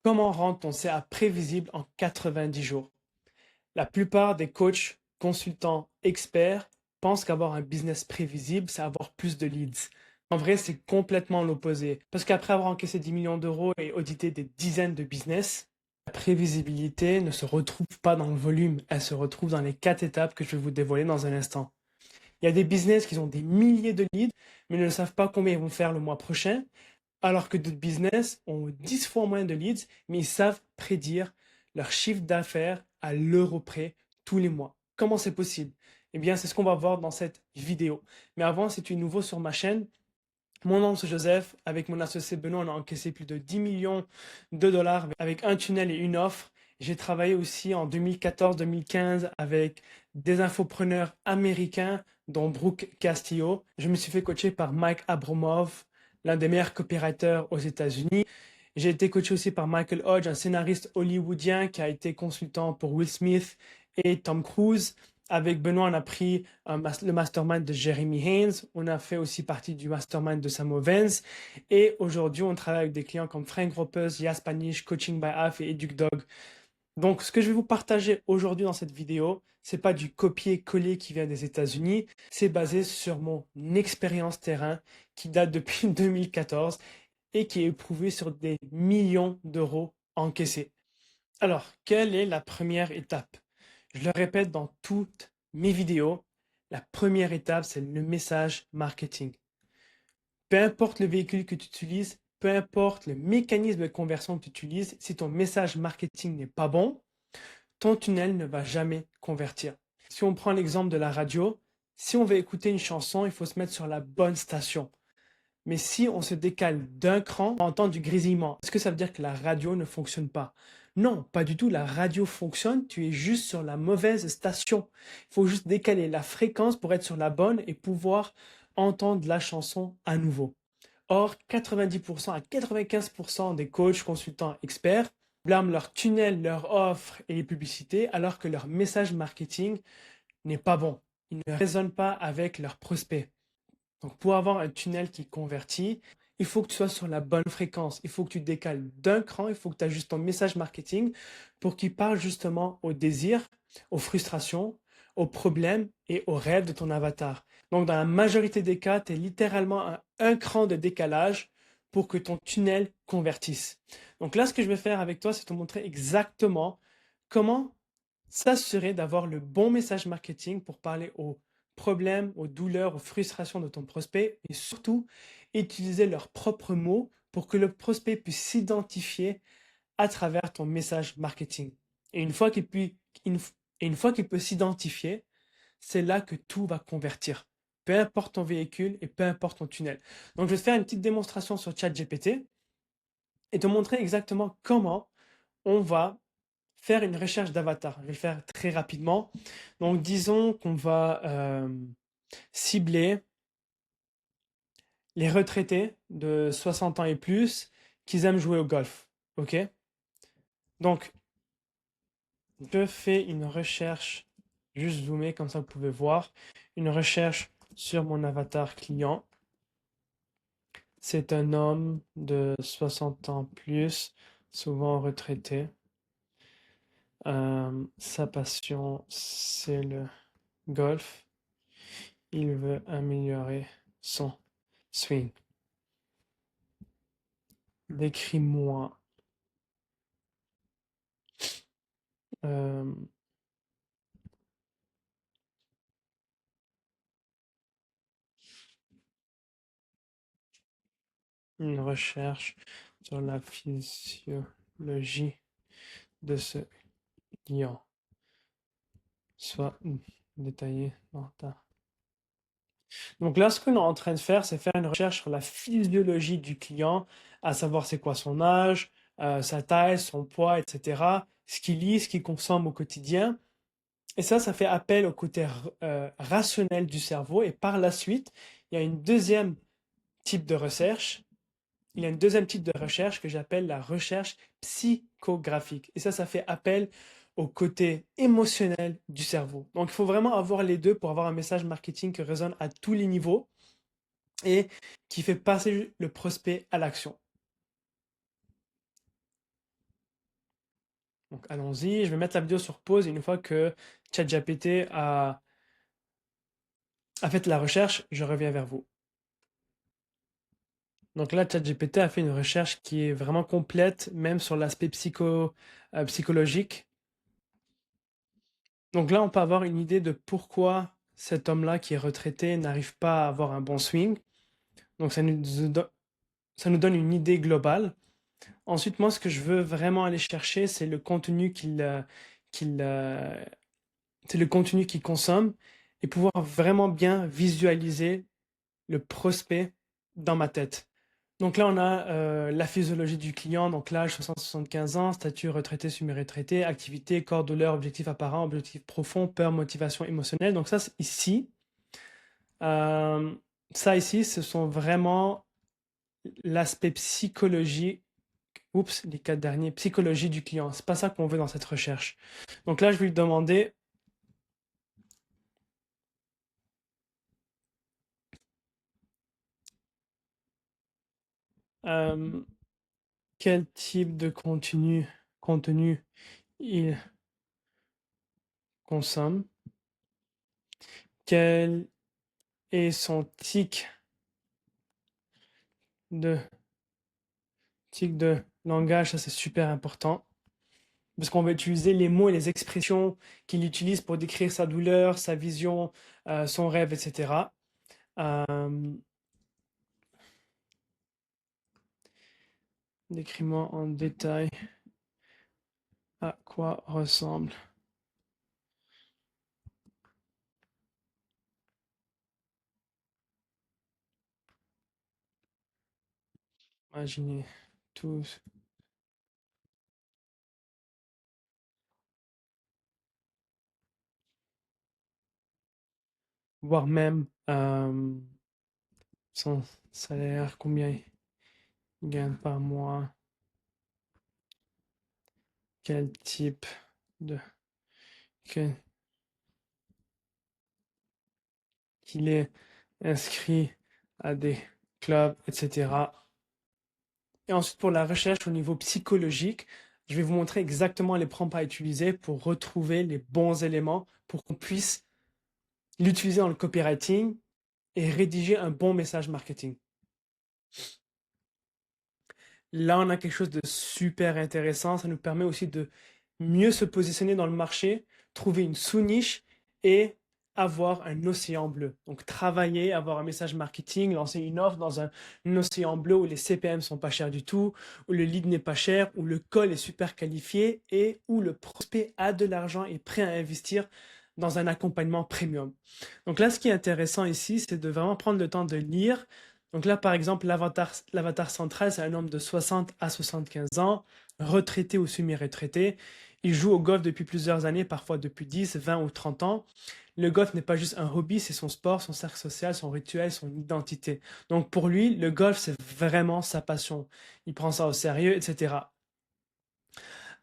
Comment rendre ton CA prévisible en 90 jours? La plupart des coachs, consultants, experts pensent qu'avoir un business prévisible, c'est avoir plus de leads. En vrai, c'est complètement l'opposé. Parce qu'après avoir encaissé 10 millions d'euros et audité des dizaines de business, la prévisibilité ne se retrouve pas dans le volume, elle se retrouve dans les 4 étapes que je vais vous dévoiler dans un instant. Il y a des business qui ont des milliers de leads, mais ne savent pas combien ils vont faire le mois prochain, alors que d'autres business ont 10 fois moins de leads, mais ils savent prédire leur chiffre d'affaires à l'euro près tous les mois. Comment c'est possible? Eh bien, c'est ce qu'on va voir dans cette vidéo. Mais avant, si tu es nouveau sur ma chaîne, mon nom c'est Joseph. Avec mon associé Benoît, on a encaissé plus de 10 millions de dollars avec un tunnel et une offre. J'ai travaillé aussi en 2014-2015 avec des infopreneurs américains, dont Brooke Castillo. Je me suis fait coacher par Mike Abramoff, l'un des meilleurs copywriters aux États-Unis. J'ai été coaché aussi par Michael Hodge, un scénariste hollywoodien qui a été consultant pour Will Smith et Tom Cruise. Avec Benoît, on a pris le mastermind de Jeremy Haynes. On a fait aussi partie du mastermind de Sam Ovens. Et aujourd'hui, on travaille avec des clients comme Frank Ropers, Yaspanish, Coaching by Half et EducDog. Donc, ce que je vais vous partager aujourd'hui dans cette vidéo, c'est pas du copier-coller qui vient des États-Unis. C'est basé sur mon expérience terrain qui date depuis 2014 et qui est éprouvée sur des millions d'euros encaissés. Alors, quelle est la première étape? Je le répète dans toutes mes vidéos, la première étape, c'est le message marketing. Peu importe le véhicule que tu utilises, peu importe le mécanisme de conversion que tu utilises, si ton message marketing n'est pas bon, ton tunnel ne va jamais convertir. Si on prend l'exemple de la radio, si on veut écouter une chanson, il faut se mettre sur la bonne station. Mais si on se décale d'un cran, on entend du grésillement. Est-ce que ça veut dire que la radio ne fonctionne pas? Non, pas du tout. La radio fonctionne, tu es juste sur la mauvaise station. Il faut juste décaler la fréquence pour être sur la bonne et pouvoir entendre la chanson à nouveau. Or, 90% à 95% des coachs, consultants, experts blâment leur tunnel, leur offre et les publicités alors que leur message marketing n'est pas bon. Ils ne résonnent pas avec leurs prospects. Donc, pour avoir un tunnel qui convertit, il faut que tu sois sur la bonne fréquence. Il faut que tu décales d'un cran. Il faut que tu ajustes ton message marketing pour qu'il parle justement aux désirs, aux frustrations, aux problèmes et aux rêves de ton avatar. Donc, dans la majorité des cas, tu es littéralement à un cran de décalage pour que ton tunnel convertisse. Donc là, ce que je vais faire avec toi, c'est te montrer exactement comment s'assurer d'avoir le bon message marketing pour parler aux problèmes, aux douleurs, aux frustrations de ton prospect et surtout utiliser leurs propres mots pour que le prospect puisse s'identifier à travers ton message marketing. Et une fois qu'il peut s'identifier, c'est là que tout va convertir. Peu importe ton véhicule et peu importe ton tunnel. Donc, je vais te faire une petite démonstration sur ChatGPT et te montrer exactement comment on va faire une recherche d'avatar. Je vais le faire très rapidement. Donc, disons qu'on va cibler les retraités de 60 ans et plus qui aiment jouer au golf. OK? Donc, je fais une recherche, juste zoomer, comme ça vous pouvez voir, une recherche sur mon avatar client. C'est un homme de 60 ans plus, souvent retraité. Sa passion, c'est le golf. Il veut améliorer son swing. Décris-moi euh, une recherche sur la physiologie de ce lion. Soit détaillé dans ta... Donc là, ce qu'on est en train de faire, c'est faire une recherche sur la physiologie du client, à savoir c'est quoi son âge, sa taille, son poids, etc. Ce qu'il lit, ce qu'il consomme au quotidien. Et ça fait appel au côté rationnel du cerveau. Et par la suite, il y a une deuxième type de recherche. Il y a une deuxième type de recherche que j'appelle la recherche psychographique. Et ça fait appel au côté émotionnel du cerveau. Donc, il faut vraiment avoir les deux pour avoir un message marketing qui résonne à tous les niveaux et qui fait passer le prospect à l'action. Donc allons-y, je vais mettre la vidéo sur pause et une fois que ChatGPT a fait la recherche, je reviens vers vous. Donc là, ChatGPT a fait une recherche qui est vraiment complète, même sur l'aspect psychologique. Donc là, on peut avoir une idée de pourquoi cet homme-là qui est retraité n'arrive pas à avoir un bon swing. Donc ça nous donne une idée globale. Ensuite, moi, ce que je veux vraiment aller chercher, c'est le contenu qu'il, c'est le contenu qu'il consomme et pouvoir vraiment bien visualiser le prospect dans ma tête. Donc là, on a la physiologie du client, donc l'âge 60-75 ans, statut retraité, semi-retraité, activité, corps, douleur, objectif apparent, objectif profond, peur, motivation émotionnelle. Donc ça, euh, ici, ce sont vraiment l'aspect psychologie. Oups, les 4 derniers, psychologie du client. C'est pas ça qu'on veut dans cette recherche. Donc là, je vais lui demander euh, quel type de contenu il consomme, quel est son de, tic de langage, ça c'est super important. Parce qu'on va utiliser les mots et les expressions qu'il utilise pour décrire sa douleur, sa vision, son rêve, etc. Euh, Décris-moi en détail à quoi ressemble. Imaginez tous, voire même son salaire, combien il gagne par mois, quel type de... que- qu'il est inscrit à des clubs, etc. Et ensuite, pour la recherche au niveau psychologique, je vais vous montrer exactement les prompts à utiliser pour retrouver les bons éléments pour qu'on puisse l'utiliser dans le copywriting et rédiger un bon message marketing. Là, on a quelque chose de super intéressant. Ça nous permet aussi de mieux se positionner dans le marché, trouver une sous-niche et avoir un océan bleu. Donc, travailler, avoir un message marketing, lancer une offre dans un océan bleu où les CPM sont pas chers du tout, où le lead n'est pas cher, où le call est super qualifié et où le prospect a de l'argent et est prêt à investir dans un accompagnement premium. Donc là, ce qui est intéressant ici, c'est de vraiment prendre le temps de lire. Donc là, par exemple, l'avatar central, c'est un homme de 60 à 75 ans, retraité ou semi-retraité. Il joue au golf depuis plusieurs années, parfois depuis 10, 20 ou 30 ans. Le golf n'est pas juste un hobby, c'est son sport, son cercle social, son rituel, son identité. Donc pour lui, le golf, c'est vraiment sa passion. Il prend ça au sérieux, etc.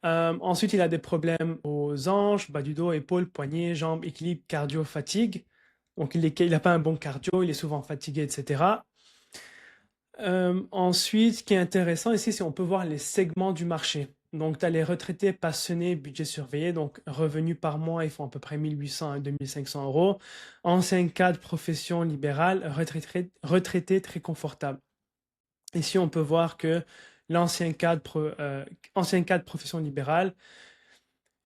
Ensuite, il a des problèmes aux hanches, bas du dos, épaules, poignets, jambes, équilibre, cardio, fatigue. Donc il n'a pas un bon cardio, il est souvent fatigué, etc. Ensuite, ce qui est intéressant ici, c'est qu'on peut voir les segments du marché. Donc, tu as les retraités passionnés, budget surveillé, donc revenus par mois, ils font à peu près 1800 à 2500 euros. Ancien cadre profession libérale, retraité très confortable. Ici, on peut voir que ancien cadre profession libérale,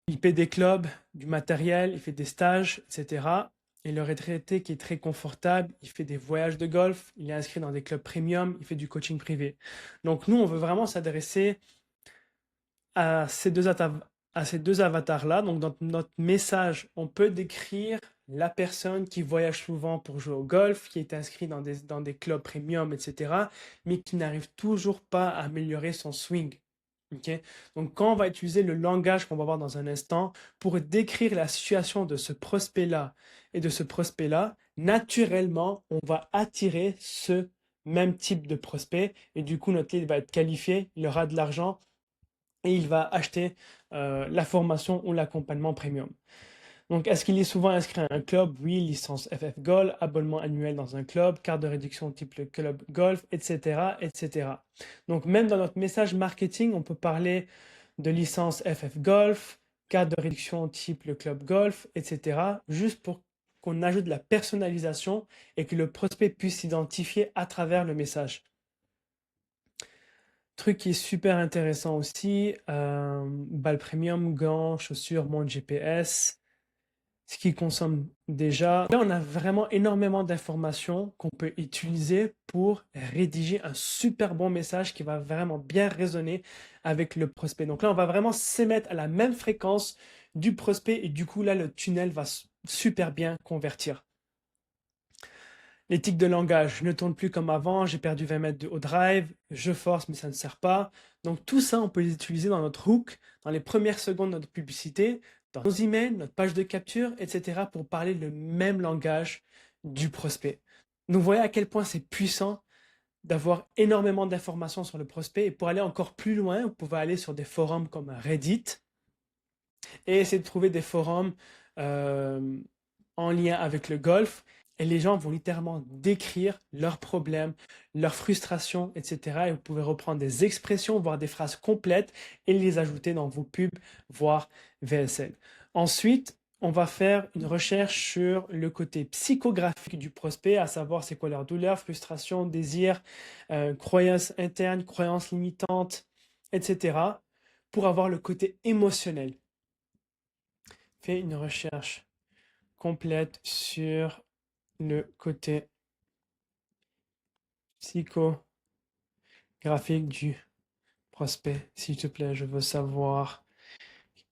il paie des clubs, du matériel, il fait des stages, etc. Et le retraité qui est très confortable, il fait des voyages de golf, il est inscrit dans des clubs premium, il fait du coaching privé. Donc nous, on veut vraiment s'adresser à ces deux avatars-là. Donc dans notre message, on peut décrire la personne qui voyage souvent pour jouer au golf, qui est inscrit dans des clubs premium, etc., mais qui n'arrive toujours pas à améliorer son swing. Ok. Donc, quand on va utiliser le langage qu'on va voir dans un instant pour décrire la situation de ce prospect-là et de ce prospect-là, naturellement, on va attirer ce même type de prospect et du coup, notre lead va être qualifié, il aura de l'argent et il va acheter la formation ou l'accompagnement premium. Donc, est-ce qu'il est souvent inscrit à un club? Oui, licence FF Gold, abonnement annuel dans un club, carte de réduction type le club golf, etc., etc. Donc, même dans notre message marketing, on peut parler de licence FF Golf, carte de réduction type le club golf, etc. Juste pour qu'on ajoute de la personnalisation et que le prospect puisse s'identifier à travers le message. Truc qui est super intéressant aussi, balle premium, gants, chaussures, montre GPS, ce qui consomme déjà. Là, on a vraiment énormément d'informations qu'on peut utiliser pour rédiger un super bon message qui va vraiment bien résonner avec le prospect. Donc là, on va vraiment s'émettre à la même fréquence du prospect et du coup, là, le tunnel va super bien convertir. L'éthique de langage, je ne tourne plus comme avant, j'ai perdu 20 mètres au drive, je force mais ça ne sert pas. Donc tout ça, on peut les utiliser dans notre hook, dans les premières secondes de notre publicité, dans nos emails, notre page de capture, etc. pour parler le même langage du prospect. Donc vous voyez à quel point c'est puissant d'avoir énormément d'informations sur le prospect. Et pour aller encore plus loin, vous pouvez aller sur des forums comme Reddit et essayer de trouver des forums en lien avec le golf. Et les gens vont littéralement décrire leurs problèmes, leurs frustrations, etc. Et vous pouvez reprendre des expressions, voire des phrases complètes et les ajouter dans vos pubs, voire VSL. Ensuite, on va faire une recherche sur le côté psychographique du prospect, à savoir c'est quoi leur douleur, frustration, désir, croyances internes, croyances limitantes, etc. pour avoir le côté émotionnel. Fais une recherche complète sur le côté psychographique du prospect. S'il te plaît, je veux savoir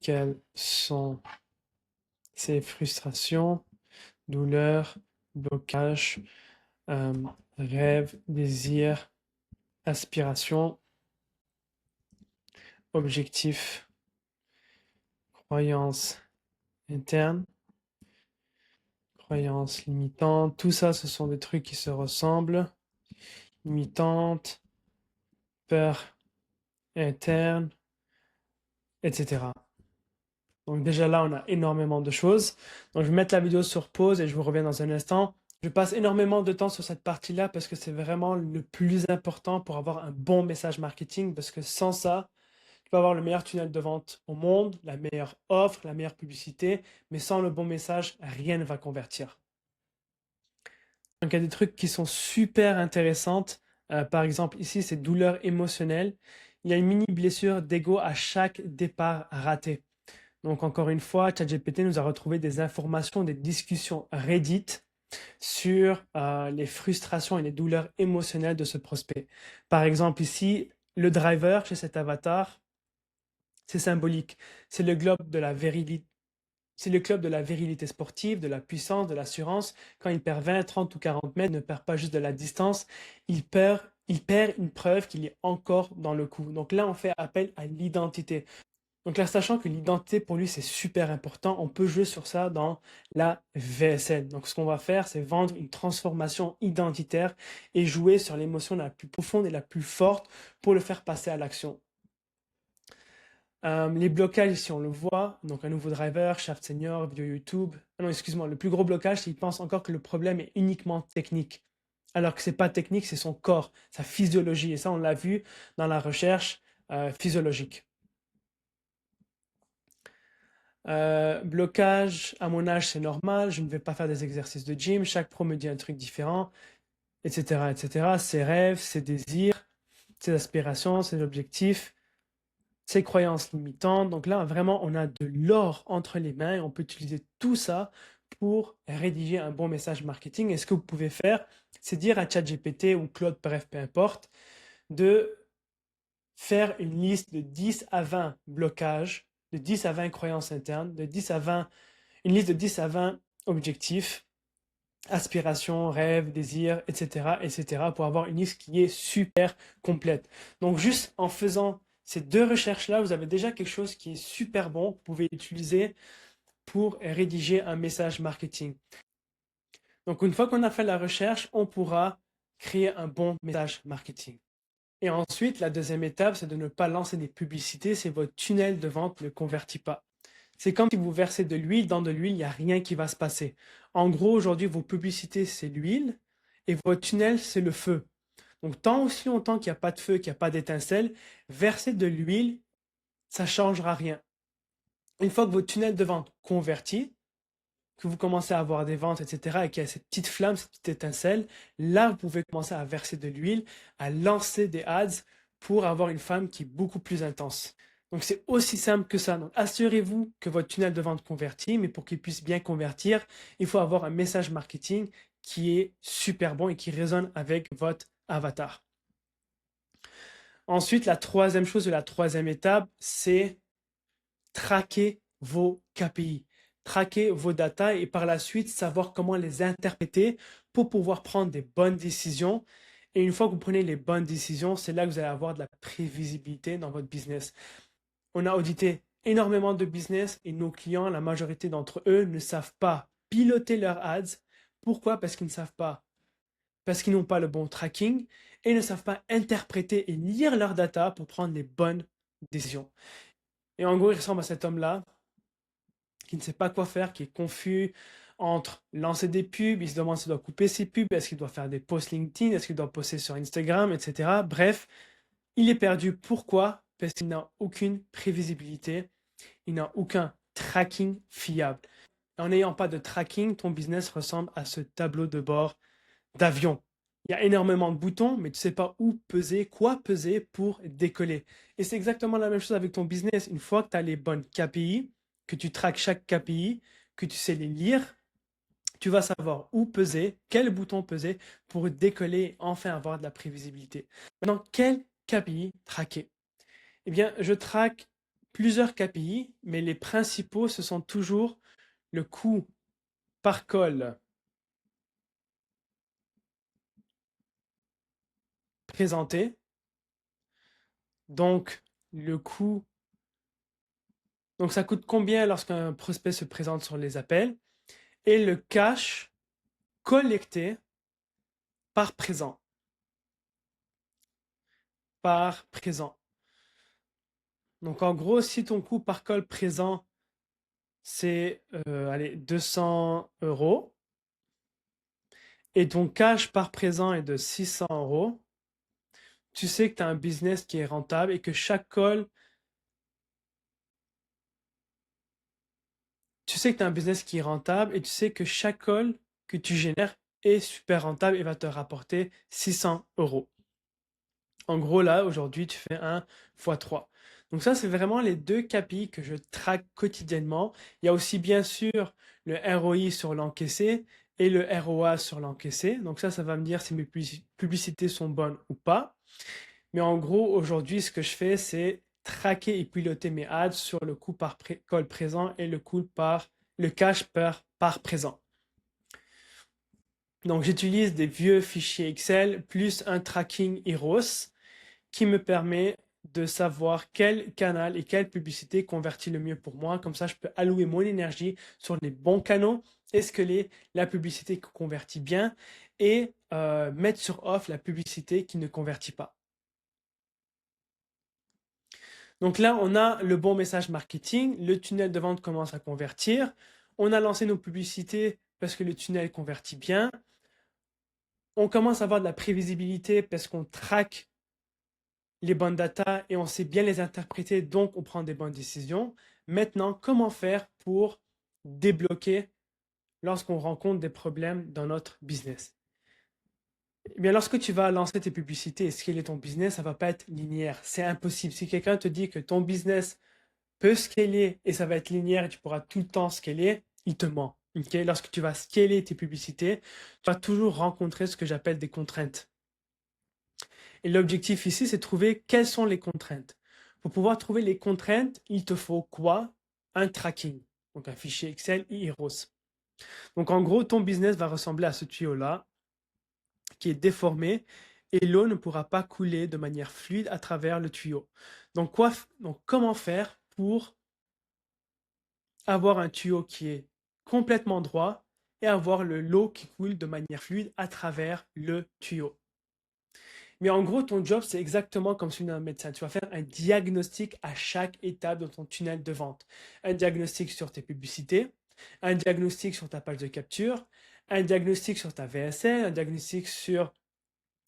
quelles sont ses frustrations, douleurs, blocages, rêves, désirs, aspirations, objectifs, croyances internes, croyances limitantes. Tout ça, ce sont des trucs qui se ressemblent. Limitantes, peur interne, etc. Donc déjà là, on a énormément de choses. Donc je vais mettre la vidéo sur pause et je vous reviens dans un instant. Je passe énormément de temps sur cette partie-là parce que c'est vraiment le plus important pour avoir un bon message marketing, parce que sans ça, tu peux avoir le meilleur tunnel de vente au monde, la meilleure offre, la meilleure publicité, mais sans le bon message, rien ne va convertir. Donc il y a des trucs qui sont super intéressantes. Par exemple, ici, c'est douleur émotionnelle. Il y a une mini blessure d'ego à chaque départ raté. Donc encore une fois, ChatGPT nous a retrouvé des informations, des discussions Reddit sur les frustrations et les douleurs émotionnelles de ce prospect. Par exemple ici, le driver chez cet avatar, c'est symbolique. C'est le globe de la virilité. C'est le club de la virilité sportive, de la puissance, de l'assurance. Quand il perd 20, 30 ou 40 mètres, il ne perd pas juste de la distance, il perd une preuve qu'il est encore dans le coup. Donc là, on fait appel à l'identité. Donc là, sachant que l'identité pour lui, c'est super important, on peut jouer sur ça dans la VSL. Donc ce qu'on va faire, c'est vendre une transformation identitaire et jouer sur l'émotion la plus profonde et la plus forte pour le faire passer à l'action. Les blocages, ici on le voit, donc un nouveau driver, shaft senior, vidéo YouTube. Ah non, excuse-moi, le plus gros blocage, c'est qu'il pense encore que le problème est uniquement technique. Alors que c'est pas technique, c'est son corps, sa physiologie. Et ça, on l'a vu dans la recherche physiologique. Blocage, à mon âge, c'est normal, je ne vais pas faire des exercices de gym, chaque pro me dit un truc différent, etc., etc. Ses rêves, ses désirs, ses aspirations, ses objectifs, ses croyances limitantes. Donc là, vraiment, on a de l'or entre les mains et on peut utiliser tout ça pour rédiger un bon message marketing. Et ce que vous pouvez faire, c'est dire à ChatGPT ou Claude, bref, peu importe, de faire une liste de 10 à 20 blocages, de 10 à 20 croyances internes, de 10 à 20, une liste de 10 à 20 objectifs, aspirations, rêves, désirs, etc., etc., pour avoir une liste qui est super complète. Donc juste en faisant ces deux recherches-là, vous avez déjà quelque chose qui est super bon, vous pouvez utiliser pour rédiger un message marketing. Donc une fois qu'on a fait la recherche, on pourra créer un bon message marketing. Et ensuite, la deuxième étape, c'est de ne pas lancer des publicités si votre tunnel de vente ne convertit pas. C'est comme si vous versez de l'huile dans de l'huile, il n'y a rien qui va se passer. En gros, aujourd'hui, vos publicités, c'est l'huile et votre tunnel, c'est le feu. Donc, tant aussi longtemps qu'il n'y a pas de feu, qu'il n'y a pas d'étincelle, versez de l'huile ça ne changera rien. Une fois que votre tunnel de vente convertit, que vous commencez à avoir des ventes, etc., et qu'il y a cette petite flamme, cette petite étincelle, là, vous pouvez commencer à verser de l'huile, à lancer des ads pour avoir une flamme qui est beaucoup plus intense. Donc, c'est aussi simple que ça. Donc, assurez-vous que votre tunnel de vente convertit, mais pour qu'il puisse bien convertir, il faut avoir un message marketing qui est super bon et qui résonne avec votre avatar. Ensuite, la troisième chose de la troisième étape, c'est traquer vos KPI, traquer vos datas et par la suite savoir comment les interpréter pour pouvoir prendre des bonnes décisions. Et une fois que vous prenez les bonnes décisions, c'est là que vous allez avoir de la prévisibilité dans votre business. On a audité énormément de business et nos clients, la majorité d'entre eux, ne savent pas piloter leurs ads. Pourquoi? Parce qu'ils ne savent pas. Parce qu'ils n'ont pas le bon tracking et ne savent pas interpréter et lire leurs data pour prendre les bonnes décisions. Et en gros, il ressemble à cet homme-là qui ne sait pas quoi faire, qui est confus entre lancer des pubs, il se demande s'il doit couper ses pubs, est-ce qu'il doit faire des posts LinkedIn, est-ce qu'il doit poster sur Instagram, etc. Bref, il est perdu. Pourquoi? Parce qu'il n'a aucune prévisibilité, il n'a aucun tracking fiable. En n'ayant pas de tracking, ton business ressemble à ce tableau de bord d'avion. Il y a énormément de boutons, mais tu ne sais pas où peser, quoi peser pour décoller. Et c'est exactement la même chose avec ton business. Une fois que tu as les bonnes KPI, que tu traques chaque KPI, que tu sais les lire, tu vas savoir où peser, quel bouton peser pour décoller et enfin avoir de la prévisibilité. Maintenant, quel KPI traquer? Eh bien, je traque plusieurs KPI, mais les principaux, ce sont toujours le coût par call présenté, donc le coût. Donc, ça coûte combien lorsqu'un prospect se présente sur les appels? Et le cash collecté par présent. Par présent. Donc, en gros, si ton coût par call présent, c'est 200 euros, et ton cash par présent est de 600 euros, tu sais que tu as un business qui est rentable et que chaque call, tu sais que tu as un business qui est rentable et tu sais que chaque call que tu génères est super rentable et va te rapporter 600 euros. En gros, là, aujourd'hui, tu fais 1 fois 3. Donc ça, c'est vraiment les deux KPI que je traque quotidiennement. Il y a aussi, bien sûr, le ROI sur l'encaissé et le ROA sur l'encaissé. Donc ça va me dire si mes publicités sont bonnes ou pas. Mais en gros, aujourd'hui, ce que je fais, c'est traquer et piloter mes ads sur le coût par call présent et le coût par le cash par présent. Donc j'utilise des vieux fichiers Excel plus un tracking Eros qui me permet de savoir quel canal et quelle publicité convertit le mieux pour moi. Comme ça, je peux allouer mon énergie sur les bons canaux, escaler la publicité qui convertit bien et mettre sur off la publicité qui ne convertit pas. Donc là, on a le bon message marketing, le tunnel de vente commence à convertir, on a lancé nos publicités parce que le tunnel convertit bien, on commence à avoir de la prévisibilité parce qu'on traque les bonnes datas et on sait bien les interpréter, donc on prend des bonnes décisions. Maintenant, comment faire pour débloquer lorsqu'on rencontre des problèmes dans notre business? Eh bien, lorsque tu vas lancer tes publicités et scaler ton business, ça ne va pas être linéaire. C'est impossible. Si quelqu'un te dit que ton business peut scaler et ça va être linéaire et tu pourras tout le temps scaler, il te ment. Okay? Lorsque tu vas scaler tes publicités, tu vas toujours rencontrer ce que j'appelle des contraintes. Et l'objectif ici, c'est de trouver quelles sont les contraintes. Pour pouvoir trouver les contraintes, il te faut quoi? Un tracking, donc un fichier Excel Heroes. Donc en gros, ton business va ressembler à ce tuyau-là, qui est déformé, et l'eau ne pourra pas couler de manière fluide à travers le tuyau. Donc comment faire pour avoir un tuyau qui est complètement droit et avoir l'eau qui coule de manière fluide à travers le tuyau? Mais en gros, ton job, c'est exactement comme celui d'un médecin. Tu vas faire un diagnostic à chaque étape de ton tunnel de vente. Un diagnostic sur tes publicités, un diagnostic sur ta page de capture, un diagnostic sur ta VSL, un diagnostic sur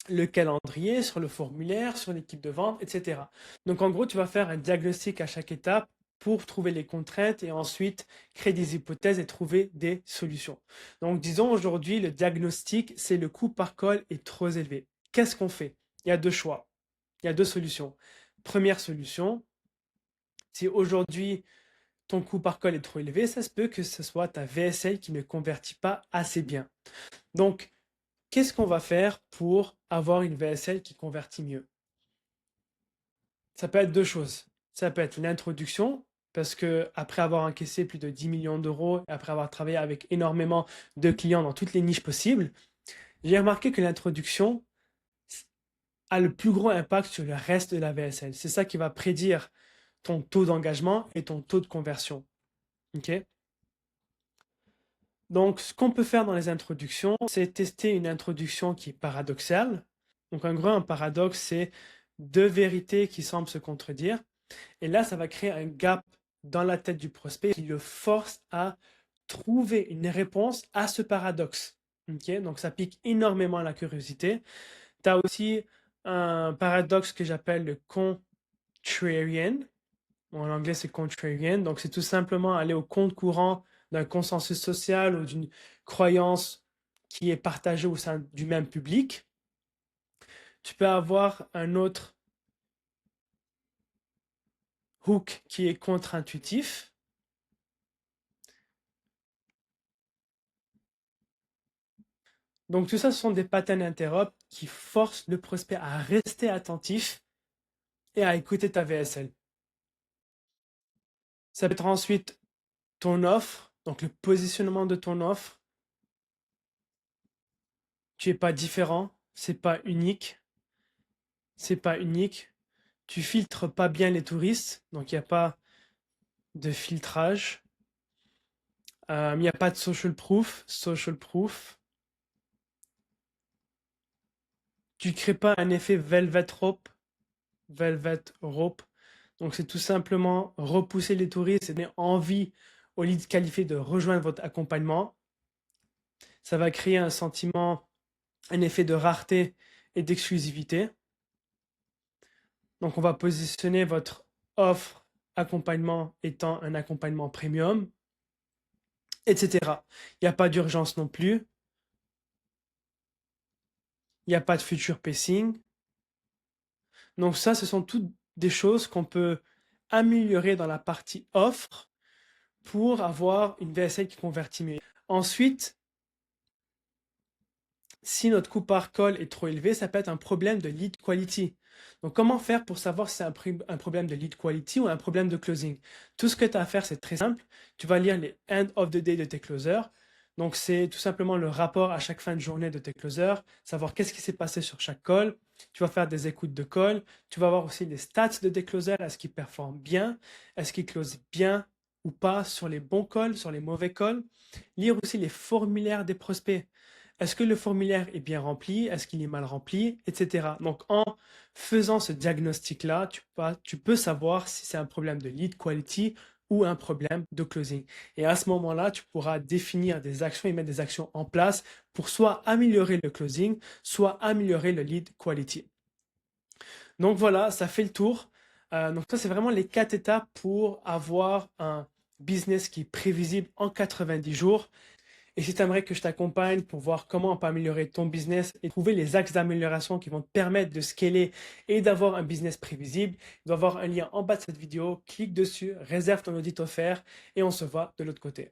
le calendrier, sur le formulaire, sur l'équipe de vente, etc. Donc en gros, tu vas faire un diagnostic à chaque étape pour trouver les contraintes et ensuite créer des hypothèses et trouver des solutions. Donc disons aujourd'hui, le diagnostic, c'est le coût par call est trop élevé. Qu'est-ce qu'on fait? Il y a deux choix, il y a deux solutions. Première solution, si aujourd'hui ton coût par call est trop élevé, ça se peut que ce soit ta VSL qui ne convertit pas assez bien. Donc, qu'est-ce qu'on va faire pour avoir une VSL qui convertit mieux? Ça peut être deux choses. Ça peut être l'introduction, parce que après avoir encaissé plus de 10 millions d'euros, et après avoir travaillé avec énormément de clients dans toutes les niches possibles, j'ai remarqué que l'introduction a le plus gros impact sur le reste de la VSL. C'est ça qui va prédire ton taux d'engagement et ton taux de conversion. OK? Donc, ce qu'on peut faire dans les introductions, c'est tester une introduction qui est paradoxale. Donc, en gros, un paradoxe, c'est deux vérités qui semblent se contredire. Et là, ça va créer un gap dans la tête du prospect qui le force à trouver une réponse à ce paradoxe. Okay? Donc, ça pique énormément la curiosité. Tu as aussi un paradoxe que j'appelle le contrarian. En anglais, c'est contrarian. Donc, c'est tout simplement aller au compte courant d'un consensus social ou d'une croyance qui est partagée au sein du même public. Tu peux avoir un autre hook qui est contre-intuitif. Donc, tout ça, ce sont des patterns interrupts qui forcent le prospect à rester attentif et à écouter ta VSL. Ça peut être ensuite ton offre, donc le positionnement de ton offre. Tu n'es pas différent, c'est pas unique. C'est pas unique. Tu filtres pas bien les touristes, donc il n'y a pas de filtrage. Il n'y a pas de social proof. Social proof. Tu crées pas un effet velvet rope. Velvet rope. Donc c'est tout simplement repousser les touristes et donner envie aux leads qualifiés de rejoindre votre accompagnement. Ça va créer un sentiment, un effet de rareté et d'exclusivité. Donc on va positionner votre offre accompagnement étant un accompagnement premium, etc. Il n'y a pas d'urgence non plus. Il n'y a pas de future pacing. Donc ça, ce sont toutes des choses qu'on peut améliorer dans la partie offre pour avoir une VSL qui convertit mieux. Ensuite, si notre coût par call est trop élevé, ça peut être un problème de lead quality. Donc, comment faire pour savoir si c'est un problème de lead quality ou un problème de closing? Tout ce que tu as à faire, c'est très simple. Tu vas lire les end of the day de tes closers. Donc, c'est tout simplement le rapport à chaque fin de journée de tes closers, savoir qu'est-ce qui s'est passé sur chaque call. Tu vas faire des écoutes de call. Tu vas voir aussi les stats de tes closers. Est-ce qu'ils performent bien? Est-ce qu'ils closent bien ou pas sur les bons calls, sur les mauvais calls? Lire aussi les formulaires des prospects. Est-ce que le formulaire est bien rempli? Est-ce qu'il est mal rempli? Etc. Donc, en faisant ce diagnostic-là, tu peux savoir si c'est un problème de lead quality ou un problème de closing. Et à ce moment-là, tu pourras définir des actions et mettre des actions en place pour soit améliorer le closing, soit améliorer le lead quality. Donc voilà, ça fait le tour. Donc ça, c'est vraiment les 4 étapes pour avoir un business qui est prévisible en 90 jours. Et si tu aimerais que je t'accompagne pour voir comment on peut améliorer ton business et trouver les axes d'amélioration qui vont te permettre de scaler et d'avoir un business prévisible, il doit y avoir un lien en bas de cette vidéo. Clique dessus, réserve ton audit offert et on se voit de l'autre côté.